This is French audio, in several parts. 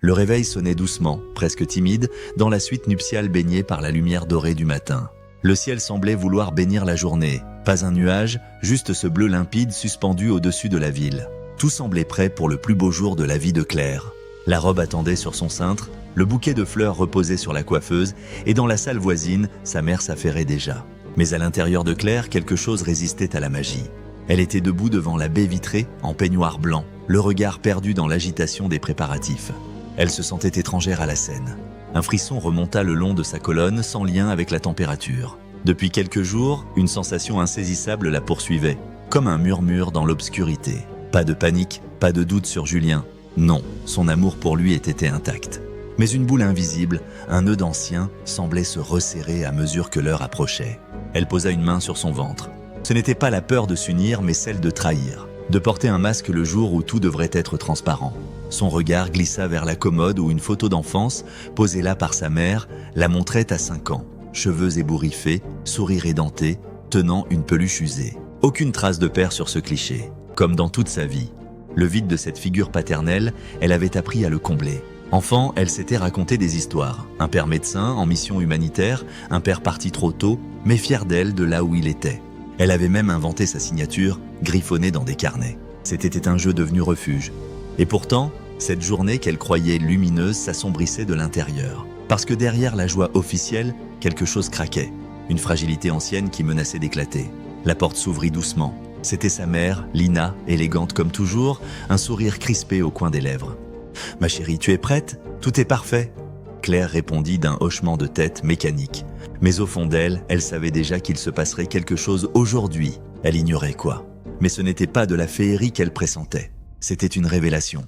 Le réveil sonnait doucement, presque timide, dans la suite nuptiale baignée par la lumière dorée du matin. Le ciel semblait vouloir bénir la journée. Pas un nuage, juste ce bleu limpide suspendu au-dessus de la ville. Tout semblait prêt pour le plus beau jour de la vie de Claire. La robe attendait sur son cintre, le bouquet de fleurs reposait sur la coiffeuse, et dans la salle voisine, sa mère s'affairait déjà. Mais à l'intérieur de Claire, quelque chose résistait à la magie. Elle était debout devant la baie vitrée, en peignoir blanc, le regard perdu dans l'agitation des préparatifs. Elle se sentait étrangère à la scène. Un frisson remonta le long de sa colonne sans lien avec la température. Depuis quelques jours, une sensation insaisissable la poursuivait, comme un murmure dans l'obscurité. Pas de panique, pas de doute sur Julien. Non, son amour pour lui était intact. Mais une boule invisible, un nœud d'ancien, semblait se resserrer à mesure que l'heure approchait. Elle posa une main sur son ventre. Ce n'était pas la peur de s'unir, mais celle de trahir. De porter un masque le jour où tout devrait être transparent. Son regard glissa vers la commode où une photo d'enfance, posée là par sa mère, la montrait à 5 ans. Cheveux ébouriffés, sourire édenté, tenant une peluche usée. Aucune trace de père sur ce cliché. Comme dans toute sa vie. Le vide de cette figure paternelle, elle avait appris à le combler. Enfant, elle s'était raconté des histoires. Un père médecin, en mission humanitaire, un père parti trop tôt, mais fier d'elle de là où il était. Elle avait même inventé sa signature, griffonnée dans des carnets. C'était un jeu devenu refuge. Et pourtant, cette journée qu'elle croyait lumineuse s'assombrissait de l'intérieur. Parce que derrière la joie officielle, quelque chose craquait. Une fragilité ancienne qui menaçait d'éclater. La porte s'ouvrit doucement. C'était sa mère, Lina, élégante comme toujours, un sourire crispé au coin des lèvres. « Ma chérie, tu es prête ? Tout est parfait !» Claire répondit d'un hochement de tête mécanique. Mais au fond d'elle, elle savait déjà qu'il se passerait quelque chose aujourd'hui. Elle ignorait quoi. Mais ce n'était pas de la féerie qu'elle pressentait. C'était une révélation.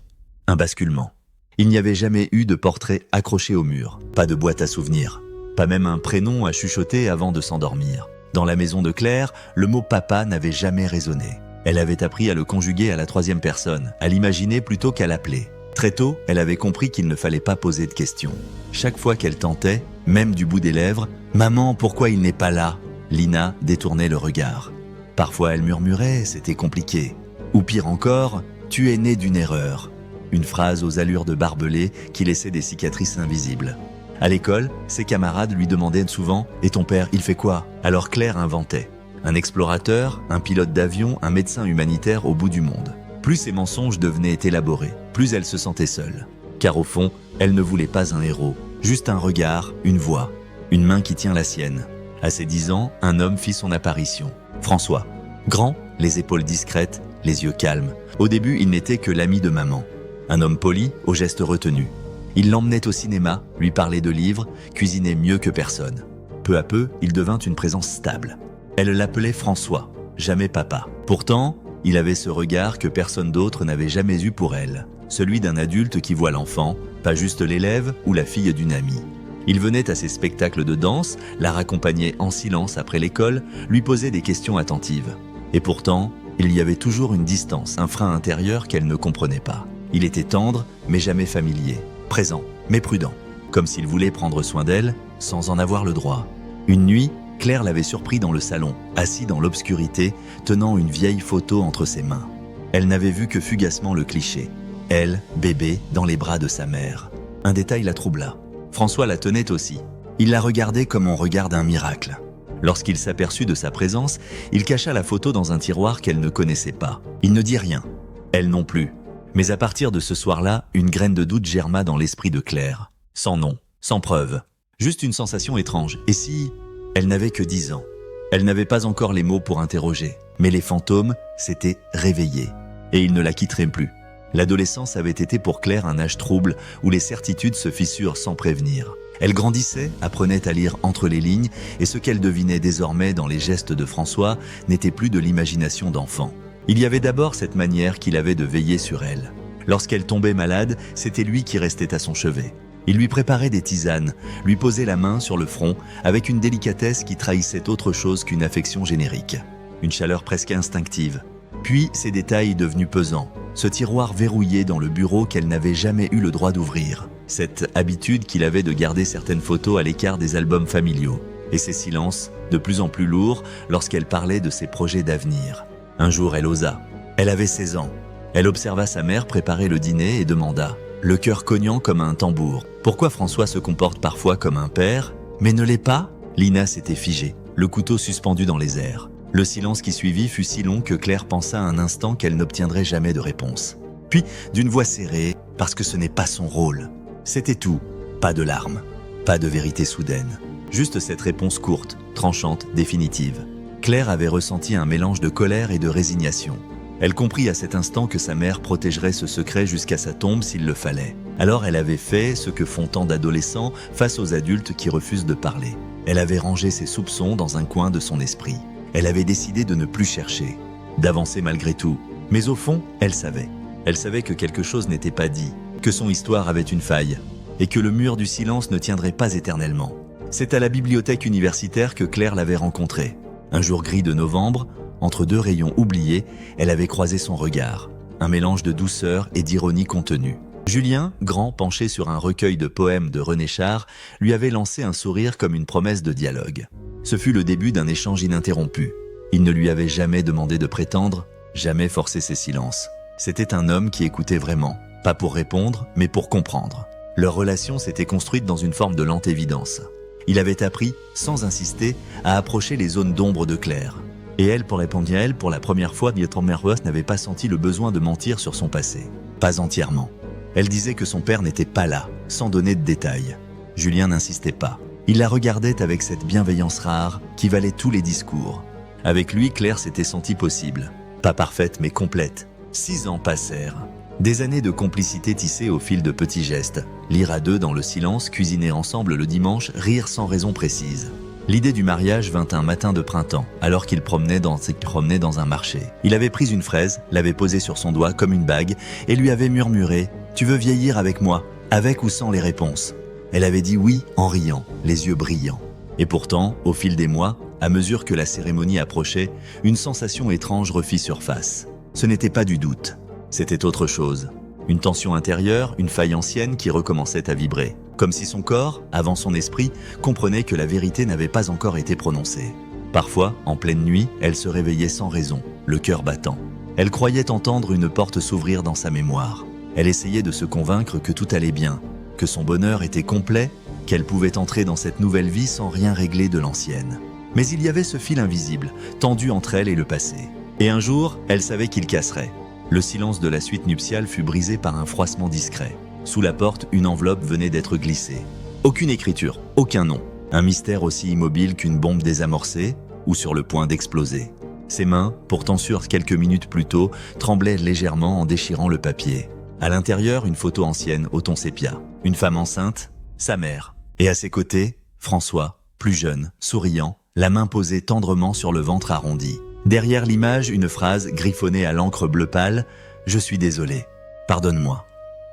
Un basculement. Il n'y avait jamais eu de portrait accroché au mur. Pas de boîte à souvenirs. Pas même un prénom à chuchoter avant de s'endormir. Dans la maison de Claire, le mot « papa » n'avait jamais résonné. Elle avait appris à le conjuguer à la 3e personne, à l'imaginer plutôt qu'à l'appeler. Très tôt, elle avait compris qu'il ne fallait pas poser de questions. Chaque fois qu'elle tentait, même du bout des lèvres, « Maman, pourquoi il n'est pas là ?» Lina détournait le regard. Parfois elle murmurait « C'était compliqué ». Ou pire encore, « Tu es né d'une erreur ». Une phrase aux allures de barbelé qui laissait des cicatrices invisibles. À l'école, ses camarades lui demandaient souvent « Et ton père, il fait quoi ?» Alors Claire inventait. Un explorateur, un pilote d'avion, un médecin humanitaire au bout du monde. Plus ses mensonges devenaient élaborés, plus elle se sentait seule. Car au fond, elle ne voulait pas un héros, juste un regard, une voix, une main qui tient la sienne. À ses 10 ans, un homme fit son apparition. François. Grand, les épaules discrètes, les yeux calmes. Au début, il n'était que l'ami de maman. Un homme poli, aux gestes retenus. Il l'emmenait au cinéma, lui parlait de livres, cuisinait mieux que personne. Peu à peu, il devint une présence stable. Elle l'appelait François, jamais papa. Pourtant, il avait ce regard que personne d'autre n'avait jamais eu pour elle. Celui d'un adulte qui voit l'enfant, pas juste l'élève ou la fille d'une amie. Il venait à ses spectacles de danse, la raccompagnait en silence après l'école, lui posait des questions attentives. Et pourtant, il y avait toujours une distance, un frein intérieur qu'elle ne comprenait pas. Il était tendre, mais jamais familier. Présent, mais prudent. Comme s'il voulait prendre soin d'elle, sans en avoir le droit. Une nuit, Claire l'avait surpris dans le salon, assis dans l'obscurité, tenant une vieille photo entre ses mains. Elle n'avait vu que fugacement le cliché. Elle, bébé, dans les bras de sa mère. Un détail la troubla. François la tenait aussi. Il la regardait comme on regarde un miracle. Lorsqu'il s'aperçut de sa présence, il cacha la photo dans un tiroir qu'elle ne connaissait pas. Il ne dit rien. Elle non plus. Mais à partir de ce soir-là, une graine de doute germa dans l'esprit de Claire. Sans nom, sans preuve. Juste une sensation étrange. Et si... Elle n'avait que 10 ans. Elle n'avait pas encore les mots pour interroger. Mais les fantômes s'étaient réveillés. Et ils ne la quitteraient plus. L'adolescence avait été pour Claire un âge trouble où les certitudes se fissurent sans prévenir. Elle grandissait, apprenait à lire entre les lignes, et ce qu'elle devinait désormais dans les gestes de François n'était plus de l'imagination d'enfant. Il y avait d'abord cette manière qu'il avait de veiller sur elle. Lorsqu'elle tombait malade, c'était lui qui restait à son chevet. Il lui préparait des tisanes, lui posait la main sur le front avec une délicatesse qui trahissait autre chose qu'une affection générique. Une chaleur presque instinctive. Puis ces détails devenus pesants. Ce tiroir verrouillé dans le bureau qu'elle n'avait jamais eu le droit d'ouvrir. Cette habitude qu'il avait de garder certaines photos à l'écart des albums familiaux. Et ces silences, de plus en plus lourds, lorsqu'elle parlait de ses projets d'avenir. Un jour, elle osa. Elle avait 16 ans. Elle observa sa mère préparer le dîner et demanda le cœur cognant comme un tambour. Pourquoi François se comporte parfois comme un père, mais ne l'est pas? Lina s'était figée, le couteau suspendu dans les airs. Le silence qui suivit fut si long que Claire pensa un instant qu'elle n'obtiendrait jamais de réponse. Puis, d'une voix serrée, parce que ce n'est pas son rôle. C'était tout, pas de larmes, pas de vérité soudaine. Juste cette réponse courte, tranchante, définitive. Claire avait ressenti un mélange de colère et de résignation. Elle comprit à cet instant que sa mère protégerait ce secret jusqu'à sa tombe s'il le fallait. Alors elle avait fait ce que font tant d'adolescents face aux adultes qui refusent de parler. Elle avait rangé ses soupçons dans un coin de son esprit. Elle avait décidé de ne plus chercher, d'avancer malgré tout. Mais au fond, elle savait. Elle savait que quelque chose n'était pas dit, que son histoire avait une faille, et que le mur du silence ne tiendrait pas éternellement. C'est à la bibliothèque universitaire que Claire l'avait rencontré. Un jour gris de novembre, entre deux rayons oubliés, elle avait croisé son regard. Un mélange de douceur et d'ironie contenue. Julien, grand penché sur un recueil de poèmes de René Char, lui avait lancé un sourire comme une promesse de dialogue. Ce fut le début d'un échange ininterrompu. Il ne lui avait jamais demandé de prétendre, jamais forcé ses silences. C'était un homme qui écoutait vraiment, pas pour répondre, mais pour comprendre. Leur relation s'était construite dans une forme de lente évidence. Il avait appris, sans insister, à approcher les zones d'ombre de Claire. Et elle, pour répondre à elle, pour la première fois, Dietrich n'avait pas senti le besoin de mentir sur son passé. Pas entièrement. Elle disait que son père n'était pas là, sans donner de détails. Julien n'insistait pas. Il la regardait avec cette bienveillance rare qui valait tous les discours. Avec lui, Claire s'était sentie possible. Pas parfaite, mais complète. 6 ans passèrent. Des années de complicité tissées au fil de petits gestes. Lire à deux dans le silence, cuisiner ensemble le dimanche, rire sans raison précise. L'idée du mariage vint un matin de printemps, alors qu'il promenait dans un marché. Il avait pris une fraise, l'avait posée sur son doigt comme une bague, et lui avait murmuré « Tu veux vieillir avec moi, avec ou sans les réponses ?» Elle avait dit oui en riant, les yeux brillants. Et pourtant, au fil des mois, à mesure que la cérémonie approchait, une sensation étrange refit surface. Ce n'était pas du doute, c'était autre chose. Une tension intérieure, une faille ancienne qui recommençait à vibrer. Comme si son corps, avant son esprit, comprenait que la vérité n'avait pas encore été prononcée. Parfois, en pleine nuit, elle se réveillait sans raison, le cœur battant. Elle croyait entendre une porte s'ouvrir dans sa mémoire. Elle essayait de se convaincre que tout allait bien, que son bonheur était complet, qu'elle pouvait entrer dans cette nouvelle vie sans rien régler de l'ancienne. Mais il y avait ce fil invisible, tendu entre elle et le passé. Et un jour, elle savait qu'il casserait. Le silence de la suite nuptiale fut brisé par un froissement discret. Sous la porte, une enveloppe venait d'être glissée. Aucune écriture, aucun nom. Un mystère aussi immobile qu'une bombe désamorcée ou sur le point d'exploser. Ses mains, pourtant sûres quelques minutes plus tôt, tremblaient légèrement en déchirant le papier. À l'intérieur, une photo ancienne au ton sépia. Une femme enceinte, sa mère. Et à ses côtés, François, plus jeune, souriant, la main posée tendrement sur le ventre arrondi. Derrière l'image, une phrase griffonnée à l'encre bleu pâle « Je suis désolé. Pardonne-moi. »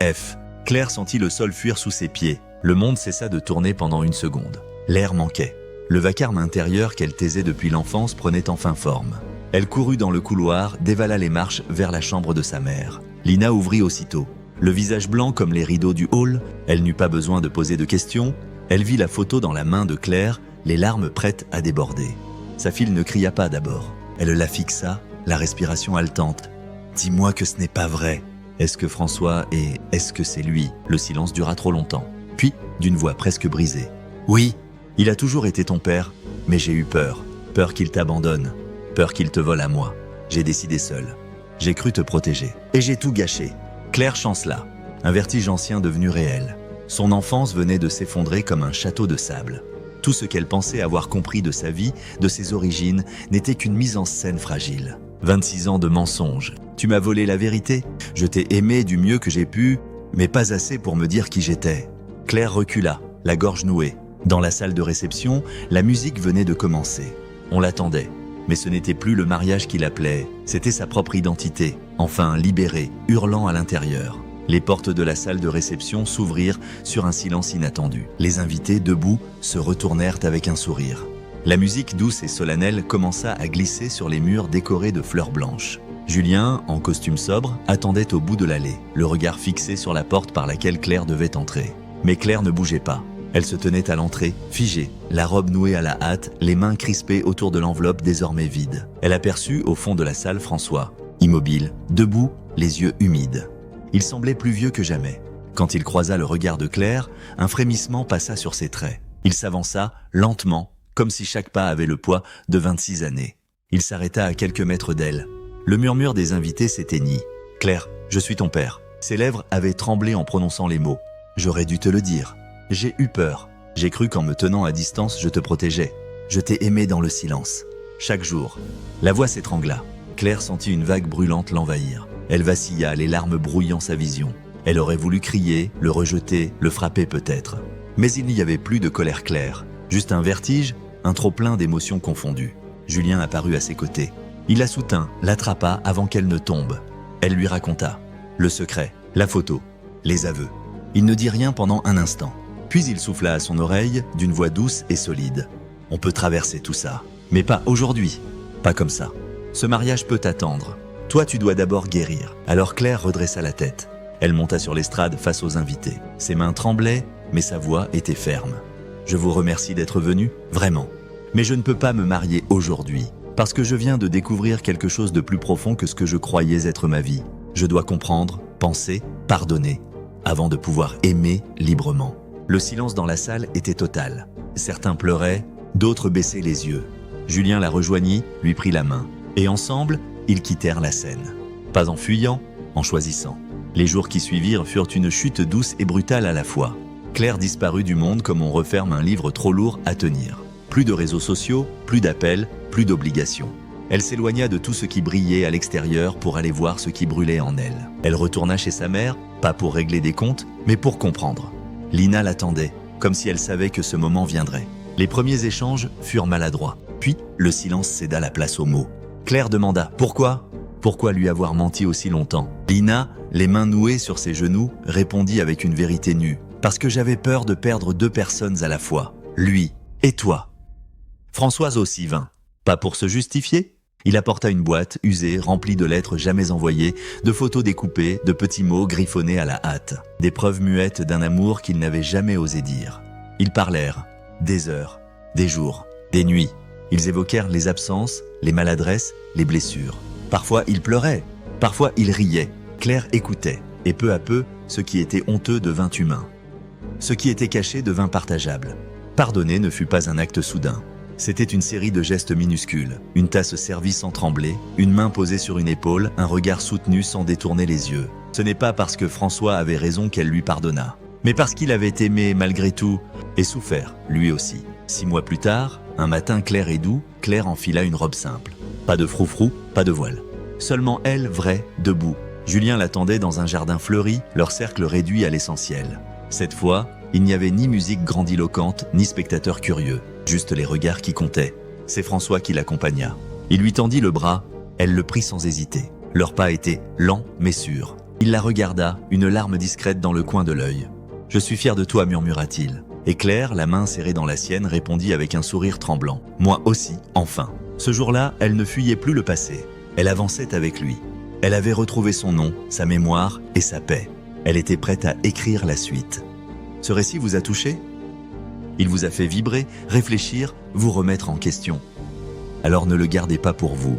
F. Claire sentit le sol fuir sous ses pieds. Le monde cessa de tourner pendant une seconde. L'air manquait. Le vacarme intérieur qu'elle taisait depuis l'enfance prenait enfin forme. Elle courut dans le couloir, dévala les marches vers la chambre de sa mère. Lina ouvrit aussitôt. Le visage blanc comme les rideaux du hall, elle n'eut pas besoin de poser de questions. Elle vit la photo dans la main de Claire, les larmes prêtes à déborder. Sa fille ne cria pas d'abord. Elle la fixa, la respiration haletante. « Dis-moi que ce n'est pas vrai. Est-ce que François est... Est-ce que c'est lui ?» Le silence dura trop longtemps. Puis, d'une voix presque brisée. « Oui, il a toujours été ton père, mais j'ai eu peur. Peur qu'il t'abandonne. Peur qu'il te vole à moi. J'ai décidé seul. J'ai cru te protéger. Et j'ai tout gâché. » Claire chancela. Un vertige ancien devenu réel. Son enfance venait de s'effondrer comme un château de sable. Tout ce qu'elle pensait avoir compris de sa vie, de ses origines, n'était qu'une mise en scène fragile. 26 ans de mensonges. Tu m'as volé la vérité. Je t'ai aimé du mieux que j'ai pu, mais pas assez pour me dire qui j'étais. Claire recula, la gorge nouée. Dans la salle de réception, la musique venait de commencer. On l'attendait. Mais ce n'était plus le mariage qui l'appelait, c'était sa propre identité, enfin libérée, hurlant à l'intérieur. Les portes de la salle de réception s'ouvrirent sur un silence inattendu. Les invités, debout, se retournèrent avec un sourire. La musique douce et solennelle commença à glisser sur les murs décorés de fleurs blanches. Julien, en costume sobre, attendait au bout de l'allée, le regard fixé sur la porte par laquelle Claire devait entrer. Mais Claire ne bougeait pas. Elle se tenait à l'entrée, figée, la robe nouée à la hâte, les mains crispées autour de l'enveloppe désormais vide. Elle aperçut au fond de la salle François, immobile, debout, les yeux humides. Il semblait plus vieux que jamais. Quand il croisa le regard de Claire, un frémissement passa sur ses traits. Il s'avança, lentement, comme si chaque pas avait le poids de 26 années. Il s'arrêta à quelques mètres d'elle. Le murmure des invités s'éteignit. « Claire, je suis ton père. » Ses lèvres avaient tremblé en prononçant les mots. « J'aurais dû te le dire. J'ai eu peur. J'ai cru qu'en me tenant à distance, je te protégeais. Je t'ai aimé dans le silence. Chaque jour. » La voix s'étrangla. Claire sentit une vague brûlante l'envahir. Elle vacilla, les larmes brouillant sa vision. Elle aurait voulu crier, le rejeter, le frapper peut-être. Mais il n'y avait plus de colère Claire. Juste un vertige, un trop-plein d'émotions confondues. Julien apparut à ses côtés. Il la soutint, l'attrapa avant qu'elle ne tombe. Elle lui raconta. Le secret, la photo, les aveux. Il ne dit rien pendant un instant. Puis il souffla à son oreille d'une voix douce et solide. On peut traverser tout ça, mais pas aujourd'hui. Pas comme ça. Ce mariage peut attendre. Toi, tu dois d'abord guérir. Alors Claire redressa la tête. Elle monta sur l'estrade face aux invités. Ses mains tremblaient, mais sa voix était ferme. Je vous remercie d'être venu, vraiment. Mais je ne peux pas me marier aujourd'hui, parce que je viens de découvrir quelque chose de plus profond que ce que je croyais être ma vie. Je dois comprendre, penser, pardonner, avant de pouvoir aimer librement. Le silence dans la salle était total. Certains pleuraient, d'autres baissaient les yeux. Julien la rejoignit, lui prit la main. Et ensemble, ils quittèrent la scène. Pas en fuyant, en choisissant. Les jours qui suivirent furent une chute douce et brutale à la fois. Claire disparut du monde comme on referme un livre trop lourd à tenir. Plus de réseaux sociaux, plus d'appels, plus d'obligations. Elle s'éloigna de tout ce qui brillait à l'extérieur pour aller voir ce qui brûlait en elle. Elle retourna chez sa mère, pas pour régler des comptes, mais pour comprendre. Lina l'attendait, comme si elle savait que ce moment viendrait. Les premiers échanges furent maladroits. Puis, le silence céda la place aux mots. Claire demanda « Pourquoi ?» Pourquoi lui avoir menti aussi longtemps? Lina, les mains nouées sur ses genoux, répondit avec une vérité nue. Parce que j'avais peur de perdre deux personnes à la fois, lui et toi. Françoise aussi vint. Pas pour se justifier. Il apporta une boîte usée, remplie de lettres jamais envoyées, de photos découpées, de petits mots griffonnés à la hâte. Des preuves muettes d'un amour qu'il n'avait jamais osé dire. Ils parlèrent. Des heures, des jours, des nuits. Ils évoquèrent les absences, les maladresses, les blessures. Parfois il pleurait, parfois il riait. Claire écoutait, et peu à peu, ce qui était honteux devint humain. Ce qui était caché devint partageable. Pardonner ne fut pas un acte soudain. C'était une série de gestes minuscules. Une tasse servie sans trembler, une main posée sur une épaule, un regard soutenu sans détourner les yeux. Ce n'est pas parce que François avait raison qu'elle lui pardonna, mais parce qu'il avait aimé malgré tout et souffert, lui aussi. 6 mois plus tard, un matin clair et doux, Claire enfila une robe simple. Pas de froufrou, pas de voile. Seulement elle, vraie, debout. Julien l'attendait dans un jardin fleuri, leur cercle réduit à l'essentiel. Cette fois, il n'y avait ni musique grandiloquente, ni spectateurs curieux. Juste les regards qui comptaient. C'est François qui l'accompagna. Il lui tendit le bras, elle le prit sans hésiter. Leur pas était lent mais sûr. Il la regarda, une larme discrète dans le coin de l'œil. « Je suis fier de toi » murmura-t-il. Et Claire, la main serrée dans la sienne, répondit avec un sourire tremblant. « Moi aussi, enfin ». Ce jour-là, elle ne fuyait plus le passé. Elle avançait avec lui. Elle avait retrouvé son nom, sa mémoire et sa paix. Elle était prête à écrire la suite. Ce récit vous a touché ? Il vous a fait vibrer, réfléchir, vous remettre en question. Alors ne le gardez pas pour vous.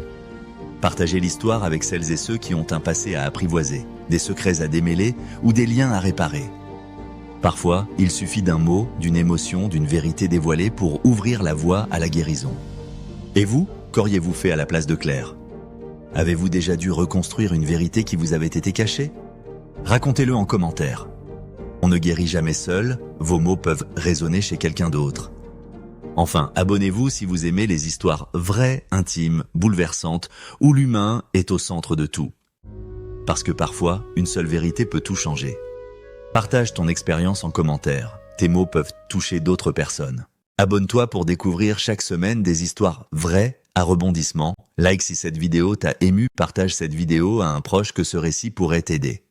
Partagez l'histoire avec celles et ceux qui ont un passé à apprivoiser, des secrets à démêler ou des liens à réparer. Parfois, il suffit d'un mot, d'une émotion, d'une vérité dévoilée pour ouvrir la voie à la guérison. Et vous, qu'auriez-vous fait à la place de Claire ? Avez-vous déjà dû reconstruire une vérité qui vous avait été cachée ? Racontez-le en commentaire. On ne guérit jamais seul, vos mots peuvent résonner chez quelqu'un d'autre. Enfin, abonnez-vous si vous aimez les histoires vraies, intimes, bouleversantes, où l'humain est au centre de tout. Parce que parfois, une seule vérité peut tout changer. Partage ton expérience en commentaire. Tes mots peuvent toucher d'autres personnes. Abonne-toi pour découvrir chaque semaine des histoires vraies à rebondissement. Like si cette vidéo t'a ému, partage cette vidéo à un proche que ce récit pourrait t'aider.